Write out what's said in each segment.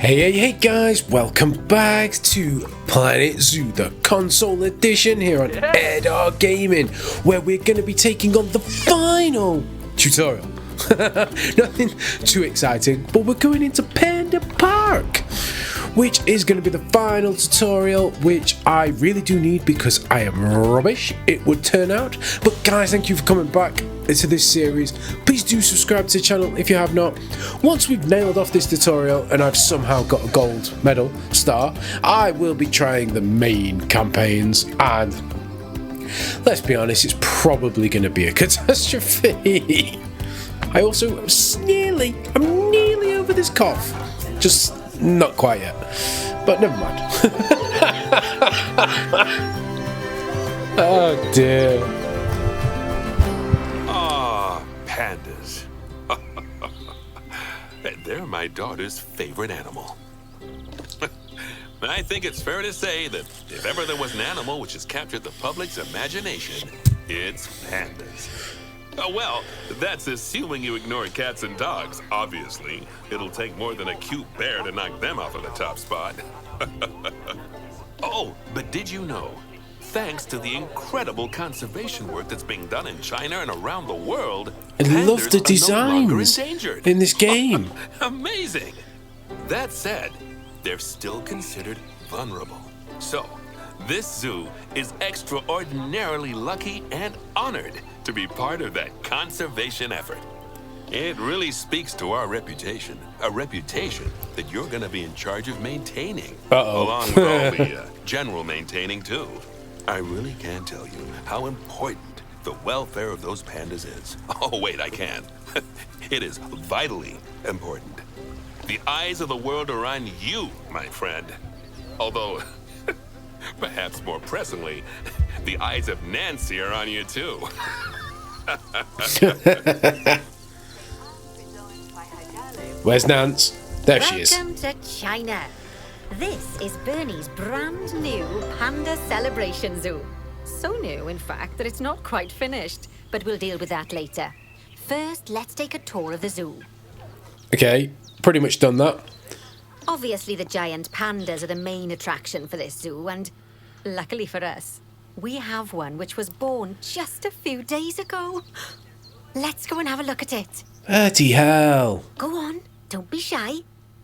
Hey guys, welcome back to Planet Zoo, the console edition here on Air Gaming, where we're going to be taking on the final tutorial. Nothing too exciting, but we're going into Panda Park, which is going to be the final tutorial, which I really do need because I am rubbish, it would turn out. But guys, thank you for coming back into this series. Please do subscribe to the channel if you have not. Once we've nailed off this tutorial and I've somehow got a gold medal star, I will be trying the main campaigns, and let's be honest, it's probably going to be a catastrophe. I also I'm nearly over this cough, just not quite yet, but never mind. Oh dear. Pandas. They're my daughter's favorite animal. I think it's fair to say that if ever there was an animal which has captured the public's imagination, it's pandas. Well, that's assuming you ignore cats and dogs, obviously. It'll take more than a cute bear to knock them off of the top spot. Oh, but did you know? Thanks to the incredible conservation work that's being done in China and around the world, I love the designs in this game. Amazing! That said, they're still considered vulnerable. So, this zoo is extraordinarily lucky and honored to be part of that conservation effort. It really speaks to our reputation, a reputation that you're going to be in charge of maintaining, along with all the general maintaining too. I really can't tell you how important the welfare of those pandas is. Oh, wait, I can't. It is vitally important. The eyes of the world are on you, my friend. Although, perhaps more pressingly, the eyes of Nancy are on you too. Where's Nance? There she is. Welcome to China. This is Bernie's brand new Panda Celebration Zoo. So new, in fact, that it's not quite finished, but we'll deal with that later. First, let's take a tour of the zoo. Okay, pretty much done that. Obviously, the giant pandas are the main attraction for this zoo, and luckily for us, we have one which was born just a few days ago. Let's go and have a look at it. Bloody hell. Go on, don't be shy.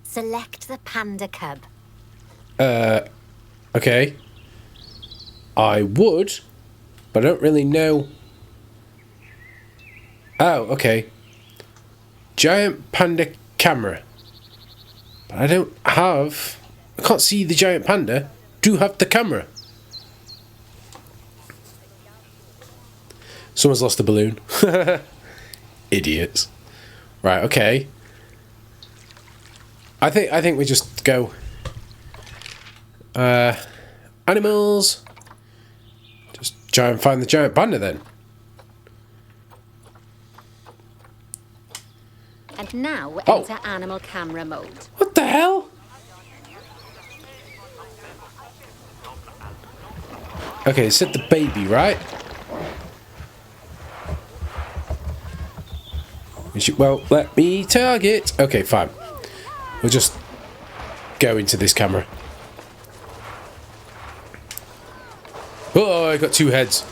Select the panda cub. Okay. I would, but I don't really know. Oh, okay. Giant panda camera. But I don't have... I can't see the giant panda. Do have the camera. Someone's lost the balloon. Idiots. Right, okay. I think we just go... animals. Just try and find the giant panda then. And now enter animal camera mode. What the hell? Okay, set the baby, right? Well, let me target. Okay, fine. We'll just go into this camera. Oh, I got two heads.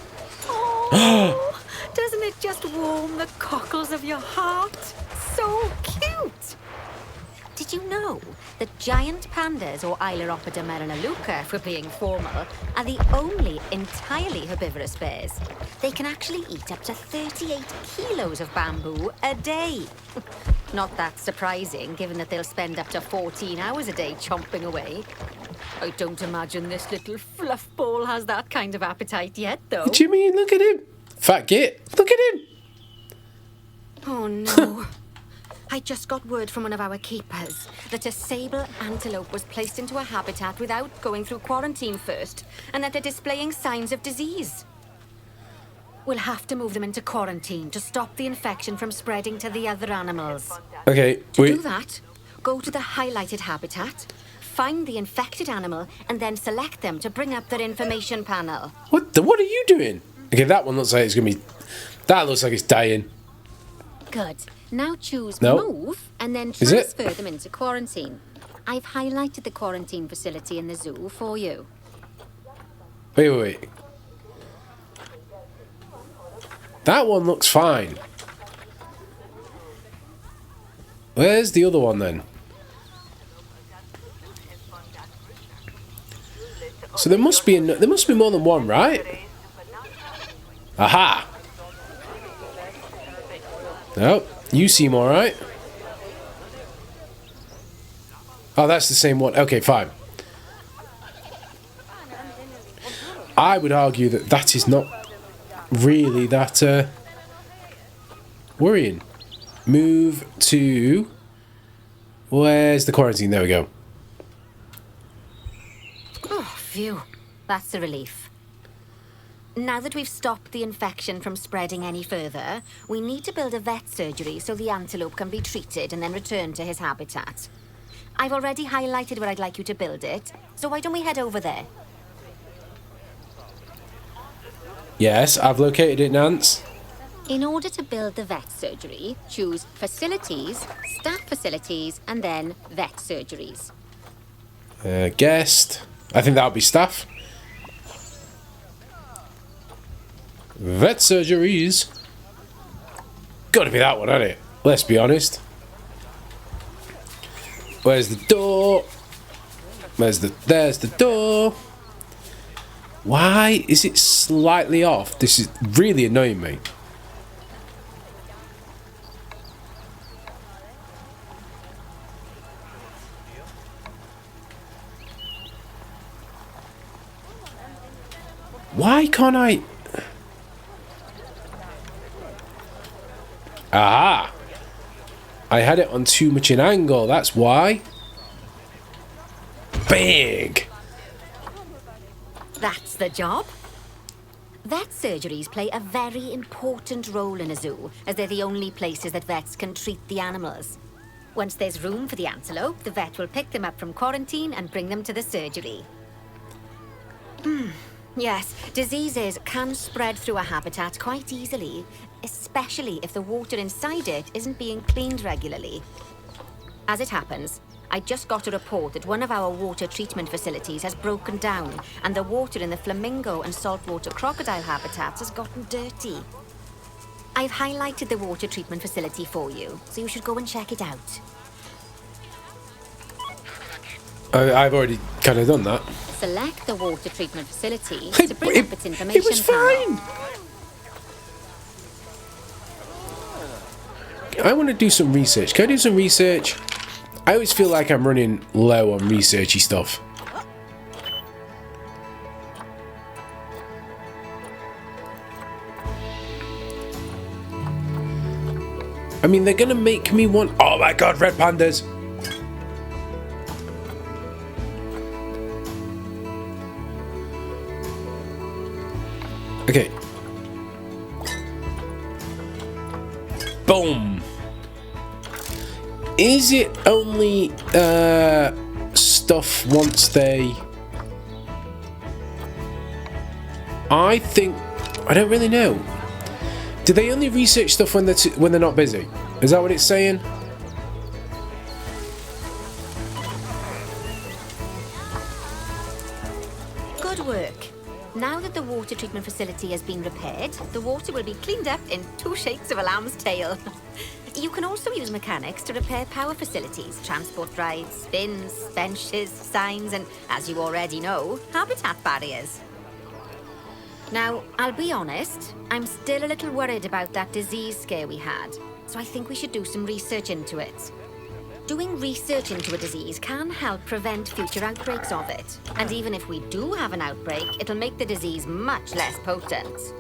Oh, doesn't it just warm the cockles of your heart? So cute! Did you know that giant pandas, or Ailuropoda merinaluca, if we're being formal, are the only entirely herbivorous bears? They can actually eat up to 38 kilos of bamboo a day. Not that surprising, given that they'll spend up to 14 hours a day chomping away. I don't imagine this little fluff ball has that kind of appetite yet, though. What do you mean? Look at him. Fat git. Look at him. Oh, no. I just got word from one of our keepers that a sable antelope was placed into a habitat without going through quarantine first, and that they're displaying signs of disease. We'll have to move them into quarantine to stop the infection from spreading to the other animals. Okay, To do that, go to the highlighted habitat, find the infected animal, and then select them to bring up their information panel. What are you doing? Okay, that one looks like it's gonna be... That looks like it's dying. Good. Now choose No. move and then Is it? transfer them into quarantine. I've highlighted the quarantine facility in the zoo for you. Wait. That one looks fine. Where's the other one then? So there must be more than one, right? Aha! Nope, you seem alright. Oh, that's the same one. Okay, fine. I would argue that that is not really that worrying. Move to... Where's the quarantine? There we go. Oh, phew. That's a relief. Now that we've stopped the infection from spreading any further, we need to build a vet surgery so the antelope can be treated and then returned to his habitat. I've already highlighted where I'd like you to build it, so why don't we head over there? Yes, I've located it, Nance. In order to build the vet surgery, choose facilities, staff facilities, and then vet surgeries. Guest. I think that'll be staff. Vet surgeries. Gotta be that one, hasn't it? Let's be honest. Where's the door? There's the door. Why is it slightly off? This is really annoying me. Why can't I? Aha! I had it on too much an angle, that's why. Big! That's the job. Vet surgeries play a very important role in a zoo, as they're the only places that vets can treat the animals. Once there's room for the antelope, the vet will pick them up from quarantine and bring them to the surgery. Yes, diseases can spread through a habitat quite easily, especially if the water inside it isn't being cleaned regularly. As it happens, I just got a report that one of our water treatment facilities has broken down, and the water in the flamingo and saltwater crocodile habitats has gotten dirty. I've highlighted the water treatment facility for you, so you should go and check it out. I've already kind of done that. Select the water treatment facility to bring up its information. It was fine! I want to do some research. Can I do some research? I always feel like I'm running low on researchy stuff. I mean, they're gonna make me want... Oh my god, red pandas! Okay. Boom! Is it only stuff once they... I think... I don't really know. Do they only research stuff when they're not busy? Is that what it's saying? Good work. Now that the water treatment facility has been repaired, the water will be cleaned up in 2 shakes of a lamb's tail. You can also use mechanics to repair power facilities, transport rides, bins, benches, signs, and, as you already know, habitat barriers. Now, I'll be honest, I'm still a little worried about that disease scare we had, so I think we should do some research into it. Doing research into a disease can help prevent future outbreaks of it. And even if we do have an outbreak, it'll make the disease much less potent.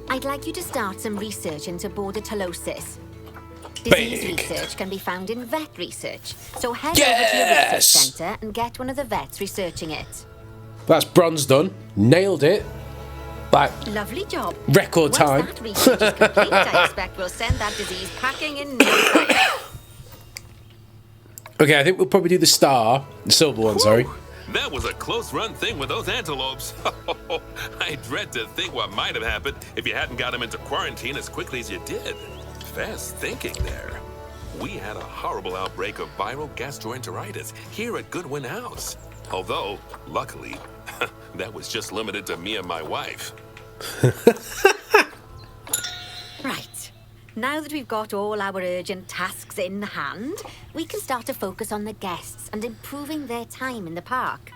I'd like you to start some research into bordetalosis. Disease research can be found in vet research, so head over to your research centre and get one of the vets researching it. That's bronze done. Nailed it. Like, lovely job. Record time. Once that research is complete, I expect we'll send that disease packing in no time. Okay, I think we'll probably do the silver one, sorry. That was a close-run thing with those antelopes. I dread to think what might have happened if you hadn't got them into quarantine as quickly as you did. Fast thinking there. we had a horrible outbreak of viral gastroenteritis here at Goodwin House. Although, luckily, that was just limited to me and my wife. Right. Now that we've got all our urgent tasks in hand, we can start to focus on the guests and improving their time in the park.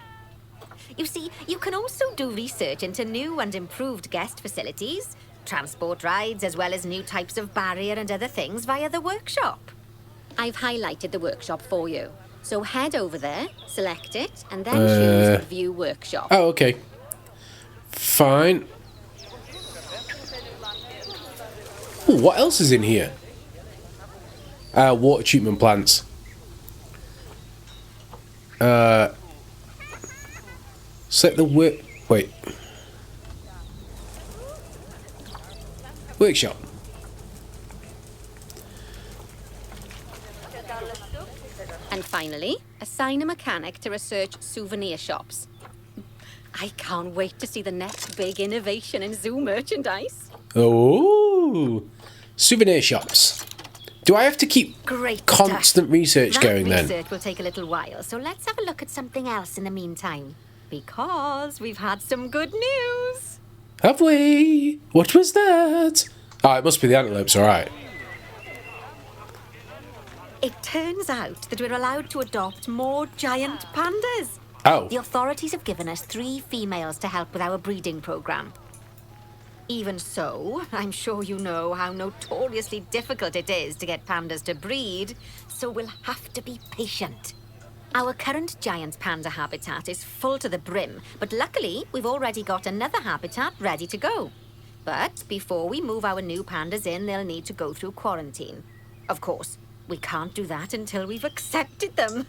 You see, you can also do research into new and improved guest facilities, transport rides, as well as new types of barrier and other things via the workshop. I've highlighted the workshop for you. So head over there, select it, and then choose View Workshop. Oh, okay. Fine. Ooh, what else is in here? Water treatment plants. Select the wait. Workshop. And finally, assign a mechanic to research souvenir shops. I can't wait to see the next big innovation in zoo merchandise. Oh, souvenir shops. Do I have to keep Great constant research going then? That research will take a little while, so let's have a look at something else in the meantime. Because we've had some good news. Have we? What was that? Oh, it must be the antelopes, alright. It turns out that we're allowed to adopt more giant pandas. Oh. The authorities have given us 3 females to help with our breeding program. Even so, I'm sure you know how notoriously difficult it is to get pandas to breed, so we'll have to be patient. Our current giant panda habitat is full to the brim, but luckily we've already got another habitat ready to go. But before we move our new pandas in, they'll need to go through quarantine. Of course, we can't do that until we've accepted them.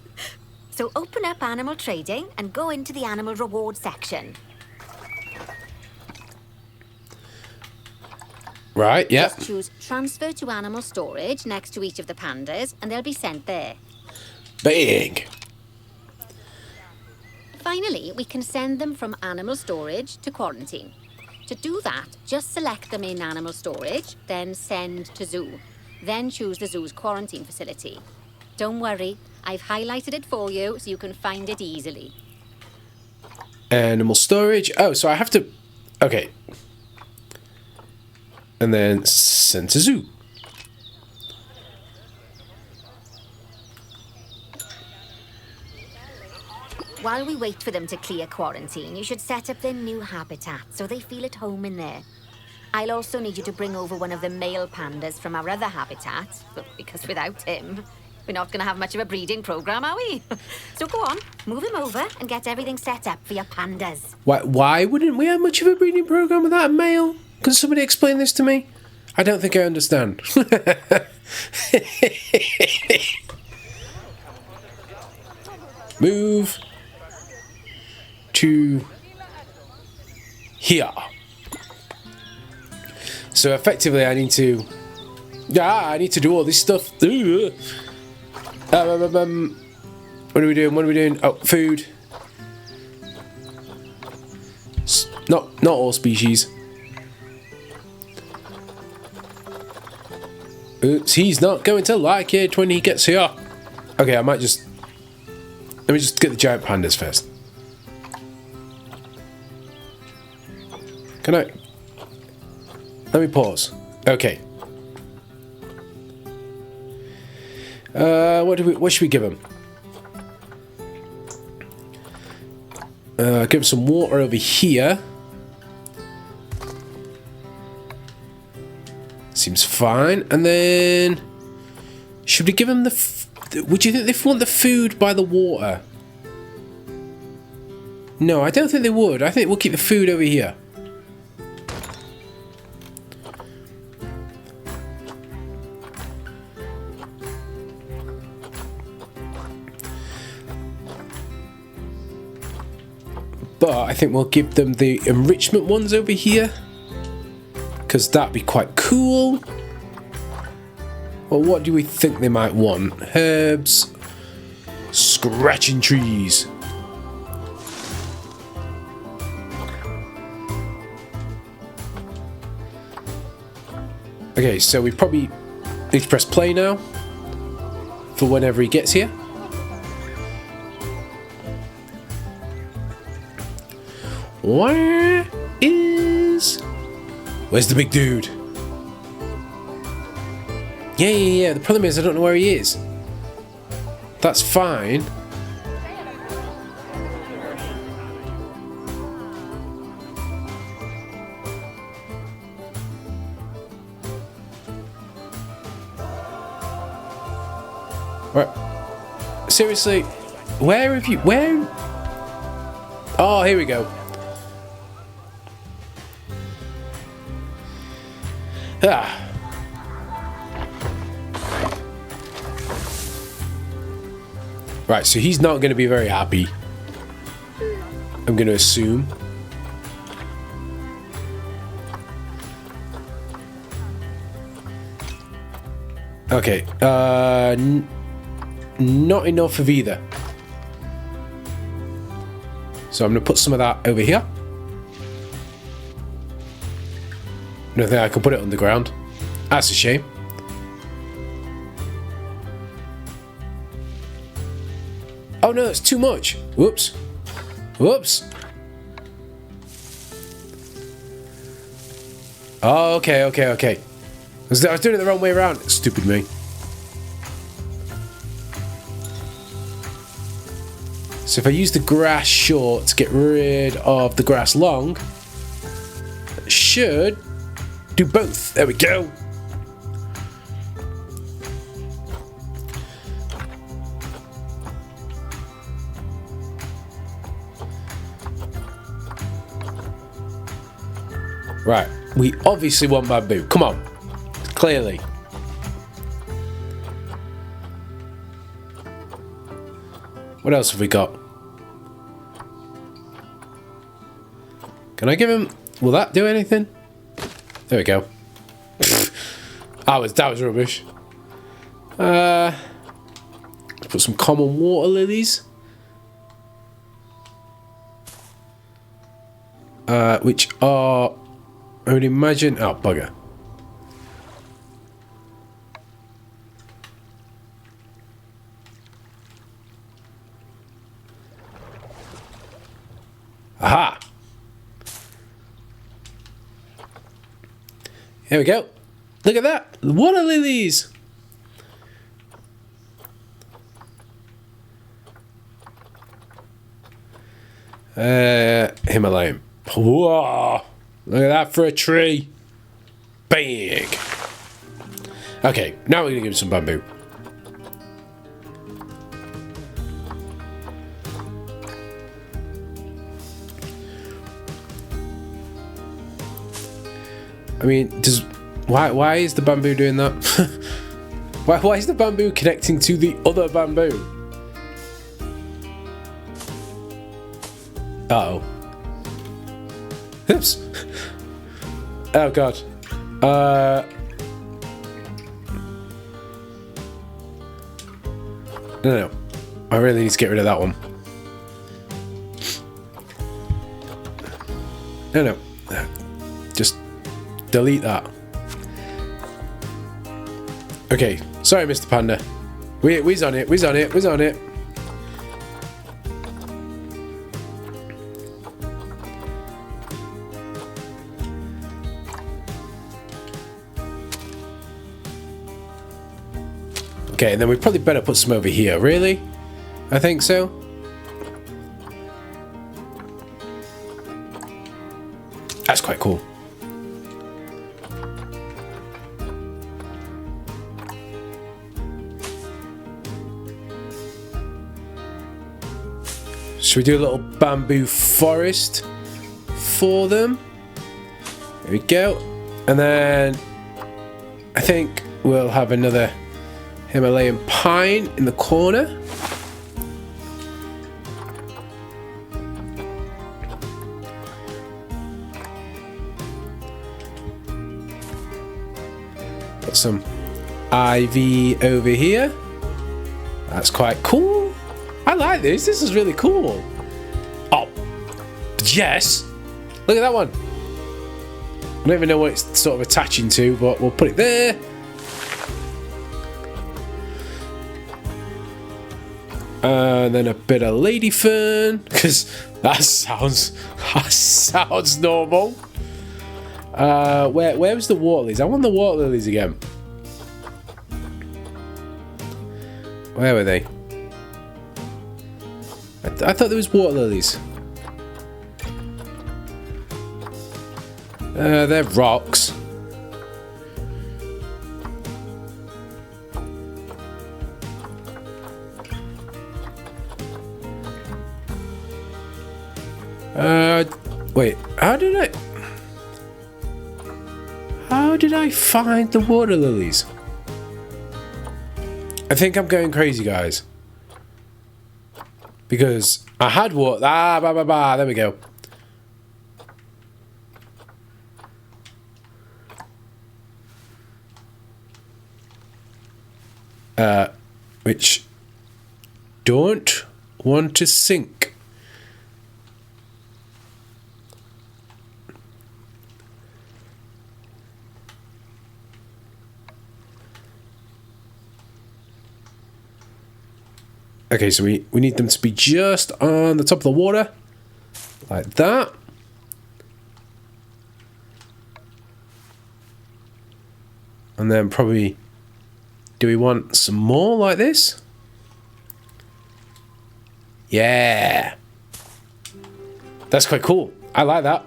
So open up animal trading and go into the animal reward section. Right, yeah. Just choose transfer to animal storage next to each of the pandas and they'll be sent there. Big. Finally, we can send them from animal storage to quarantine. To do that, just select them in animal storage, then send to zoo. Then choose the zoo's quarantine facility. Don't worry, I've highlighted it for you so you can find it easily. Animal storage. Oh, so I have to... Okay. And then send to zoo. While we wait for them to clear quarantine, you should set up their new habitat so they feel at home in there. I'll also need you to bring over one of the male pandas from our other habitat, because without him, we're not going to have much of a breeding program, are we? So go on, move him over and get everything set up for your pandas. Why wouldn't we have much of a breeding program without a male? Can somebody explain this to me? I don't think I understand. Move to here. So effectively I need to do all this stuff. What are we doing? Oh, food. Not all species. Oops, he's not going to like it when he gets here. Okay, let me just get the giant pandas first. Can I? Let me pause. Okay. What should we give him? Give him some water over here. Seems fine. And then, should we give him would you think they want the food by the water? No, I don't think they would. I think we'll keep the food over here. But I think we'll give them the enrichment ones over here, because that'd be quite cool. Well, what do we think they might want? Herbs, scratching trees. Okay, so we probably need to press play now. for whenever he gets here. Where's the big dude? Yeah. The problem is I don't know where he is. That's fine. Right. Seriously, where have you... Where... Oh, here we go. Ah. Right, so he's not going to be very happy. I'm going to assume. Okay, not enough of either. So I'm going to put some of that over here. I don't think I can put it underground. That's a shame. Oh no, that's too much. Whoops. Whoops. Oh, okay. I was doing it the wrong way around. Stupid me. So if I use the grass short to get rid of the grass long, it should do both. There we go. Right, we obviously want bamboo. Come on, clearly. What else have we got? Can I give him... Will that do anything? There we go. that was rubbish. Put some common water lilies. Which are... I would imagine... Oh, bugger. Aha! Here we go. Look at that! Water lilies! Himalayan. Whoa! Look at that for a tree. Big. Okay, now we're gonna give him some bamboo. I mean, why is the bamboo doing that? why is the bamboo connecting to the other bamboo? Uh-oh. Oops. Oh god. No. I really need to get rid of that one. No. Just delete that. Okay. Sorry, Mr. Panda. We's on it. Okay, and then we probably better put some over here. Really? I think so. That's quite cool. Should we do a little bamboo forest for them? There we go. And then I think we'll have another Himalayan pine in the corner. Got some ivy over here. That's quite cool. I like this. This is really cool. Oh, yes. Look at that one. I don't even know what it's sort of attaching to, but we'll put it there. And then a bit of lady fern, because that sounds normal. Where was the water lilies? I want the water lilies again. Where were they? I thought there was water lilies. They're rocks. Wait, how did I find the water lilies? I think I'm going crazy, guys. Because I had water. There we go. Which don't want to sink. Okay, so we need them to be just on the top of the water, like that. And then probably, do we want some more like this? Yeah. That's quite cool. I like that.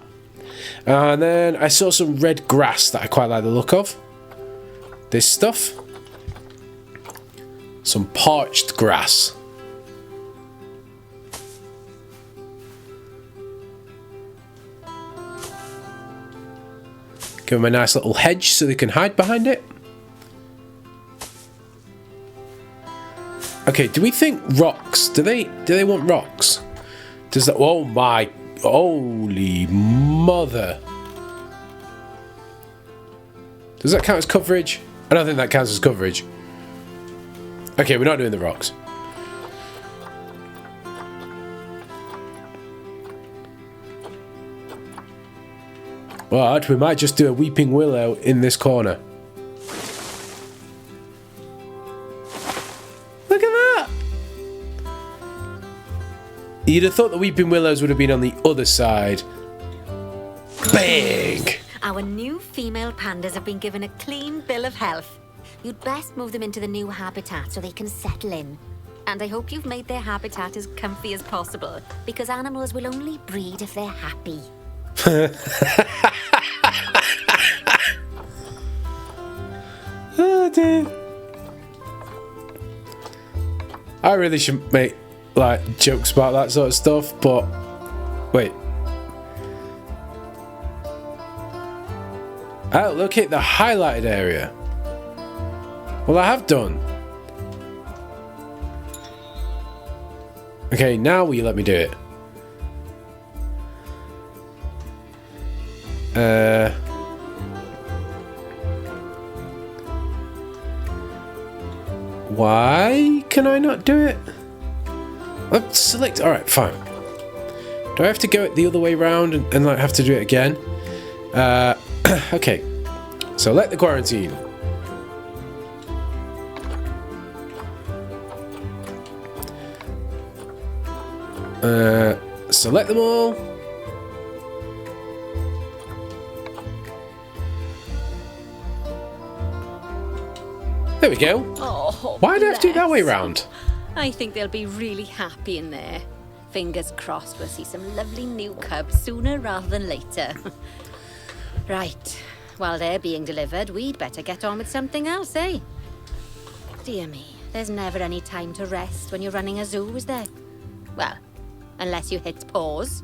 And then I saw some red grass that I quite like the look of. This stuff. Some parched grass. Give them a nice little hedge so they can hide behind it. Okay, do we think rocks? Do they want rocks? Does that? Oh my! Holy mother! Does that count as coverage? I don't think that counts as coverage. Okay, we're not doing the rocks. But we might just do a weeping willow in this corner. Look at that! You'd have thought the weeping willows would have been on the other side. Bang! Our new female pandas have been given a clean bill of health. You'd best move them into the new habitat so they can settle in. And I hope you've made their habitat as comfy as possible, because animals will only breed if they're happy. Oh dear. I really shouldn't make like jokes about that sort of stuff, but wait. Oh, locate the highlighted area. Well, I have done. Okay, now will you let me do it? Why can I not do it? Let's select. Alright, fine. Do I have to go it the other way around and like have to do it again? Okay. Select the quarantine. Select them all. There we go. Oh, why do I have to do it that way round? I think they'll be really happy in there. Fingers crossed we'll see some lovely new cubs sooner rather than later. Right, while they're being delivered, we'd better get on with something else, eh? Dear me, there's never any time to rest when you're running a zoo, is there? Well, unless you hit pause.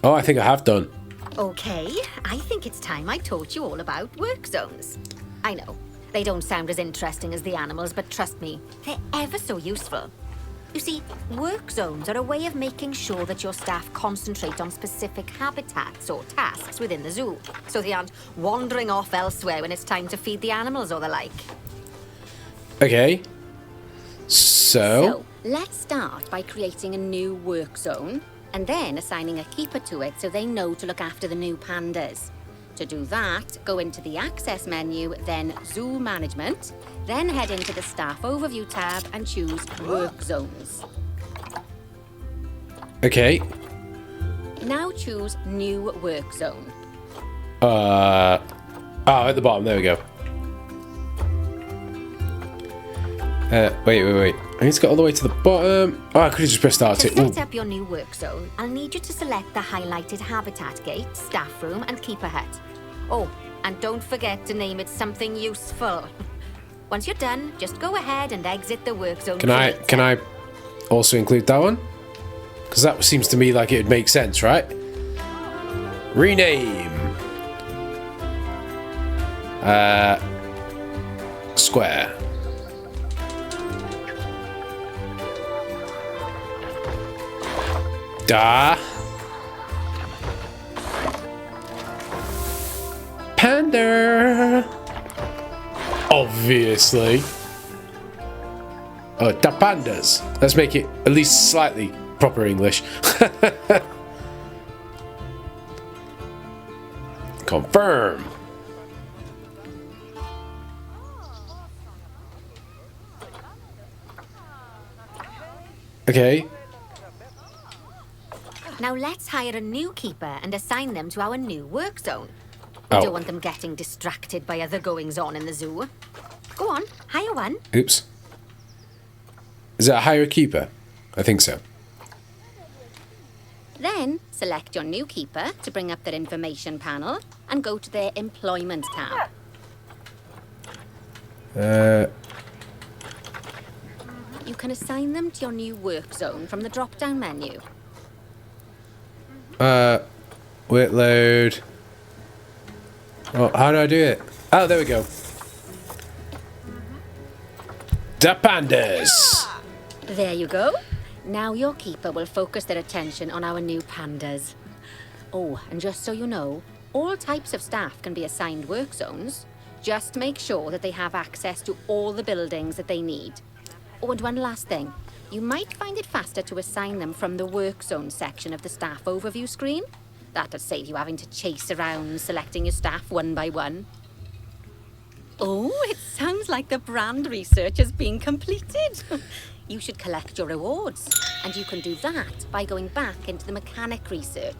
Oh, I think I have done. Okay, I think it's time I taught you all about work zones. I know, they don't sound as interesting as the animals, but trust me, they're ever so useful. You see, work zones are a way of making sure that your staff concentrate on specific habitats or tasks within the zoo, so they aren't wandering off elsewhere when it's time to feed the animals or the like. Okay. So let's start by creating a new work zone, and then assigning a keeper to it so they know to look after the new pandas. To do that, go into the Access menu, then Zoo Management, then head into the Staff Overview tab and choose Work Zones. Okay. Now choose new work zone. Oh, at the bottom. There we go. Wait. I need to get all the way to the bottom. Oh, I could have just pressed start To it. set up your new work zone, I'll need you to select the highlighted habitat gate, staff room, and keeper hut. Oh, and don't forget to name it something useful. Once you're done, just go ahead and exit the work zone. Can I also include that one? Because that seems to me like it would make sense, right? Rename. Square. Da. Panda. Obviously. Oh, da pandas. Let's make it at least slightly proper English. Confirm. Okay. Now let's hire a new keeper and assign them to our new work zone. Oh. We don't want them getting distracted by other goings-on in the zoo. Go on, hire one. Oops. Is that a hire a keeper? I think so. Then select your new keeper to bring up their information panel and go to their employment tab. You can assign them to your new work zone from the drop-down menu. Workload. Oh, how do I do it? Oh, there we go. The pandas. There you go. Now your keeper will focus their attention on our new pandas. Oh, and just so you know, all types of staff can be assigned work zones. Just make sure that they have access to all the buildings that they need. Oh, and one last thing. You might find it faster to assign them from the work zone section of the staff overview screen. That'll save you having to chase around selecting your staff one by one. Oh, it sounds like the brand research has been completed. You should collect your rewards, and you can do that by going back into the mechanic research.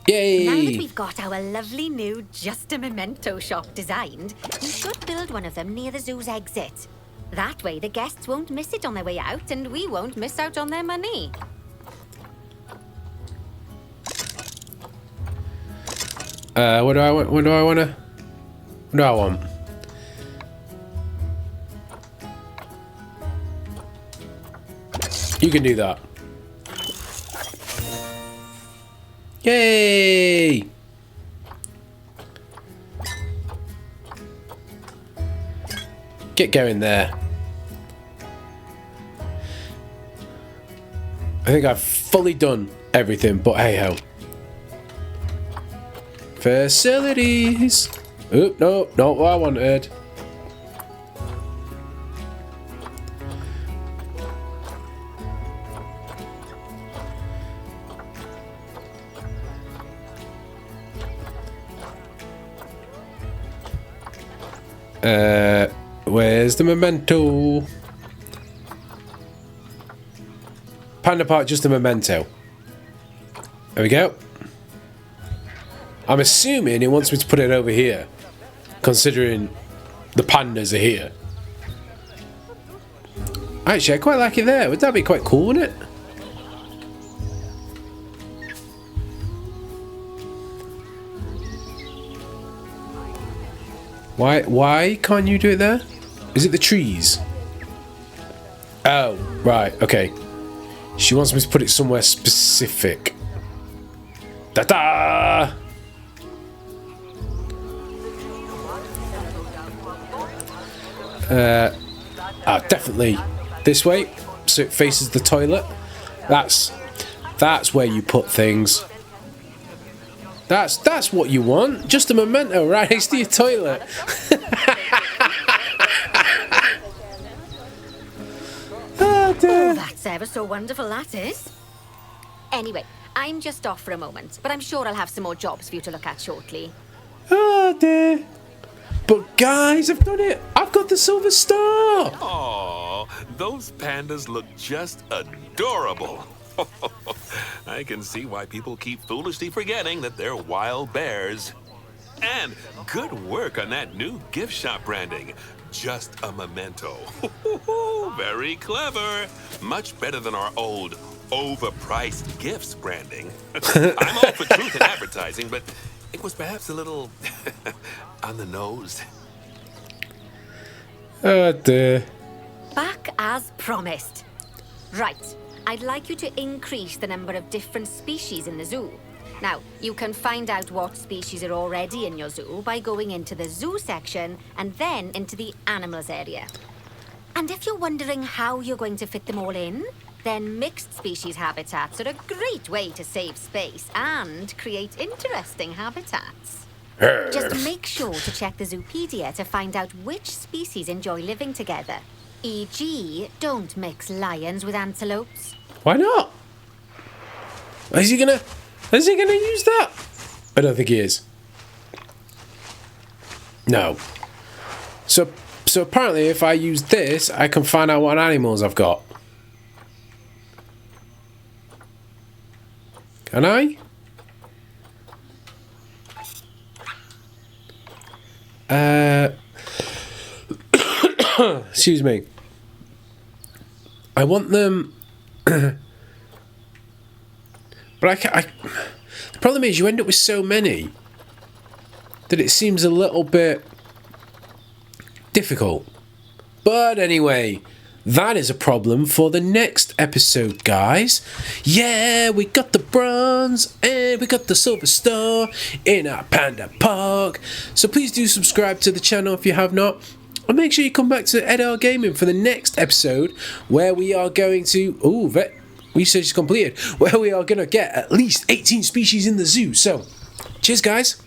Yay! Now that we've got our lovely new Just a Memento shop designed, you should build one of them near the zoo's exit. That way the guests won't miss it on their way out, and we won't miss out on their money. What do I want? What do I want? You can do that. Yay! Get going there. I think I've fully done everything, but hey ho. Facilities. Oop, no, not what I wanted. Where's the memento? Panda Park, just a memento. There we go. I'm assuming it wants me to put it over here, considering the pandas are here. Actually, I quite like it there. Would that be quite cool, wouldn't it? Why can't you do it there? Is it the trees? Oh, right, okay. She wants me to put it somewhere specific. Ta-da! Definitely this way, so it faces the toilet. That's where you put things. That's what you want. Just a memento right next to your toilet. Oh, dear. Oh, that's ever so wonderful, that is. Anyway, I'm just off for a moment, but I'm sure I'll have some more jobs for you to look at shortly. Oh dear. But guys, I've done it. I've I've got the silver star! Oh, those pandas look just adorable. I can see why people keep foolishly forgetting that they're wild bears. And good work on that new gift shop branding. Just a memento. Very clever. Much better than our old overpriced gifts branding. I'm all for truth in advertising, but it was perhaps a little on the nose. Oh dear. Back as promised. Right. I'd like you to increase the number of different species in the zoo. Now, you can find out what species are already in your zoo by going into the zoo section and then into the animals area. And if you're wondering how you're going to fit them all in, then mixed species habitats are a great way to save space and create interesting habitats. Just make sure to check the Zoopedia to find out which species enjoy living together. E.g., don't mix lions with antelopes. Why not? Is he gonna use that? I don't think he is. No. So apparently if I use this, I can find out what animals I've got. Can I? Excuse me. I want them. But the problem is you end up with so many that it seems a little bit difficult. But anyway, that is a problem for the next episode, guys. Yeah, we got the bronze and we got the silver star in our Panda Park. So please do subscribe to the channel if you have not. And make sure you come back to EDR Gaming for the next episode where we are going to... research is completed. Where we are going to get at least 18 species in the zoo. So, cheers guys.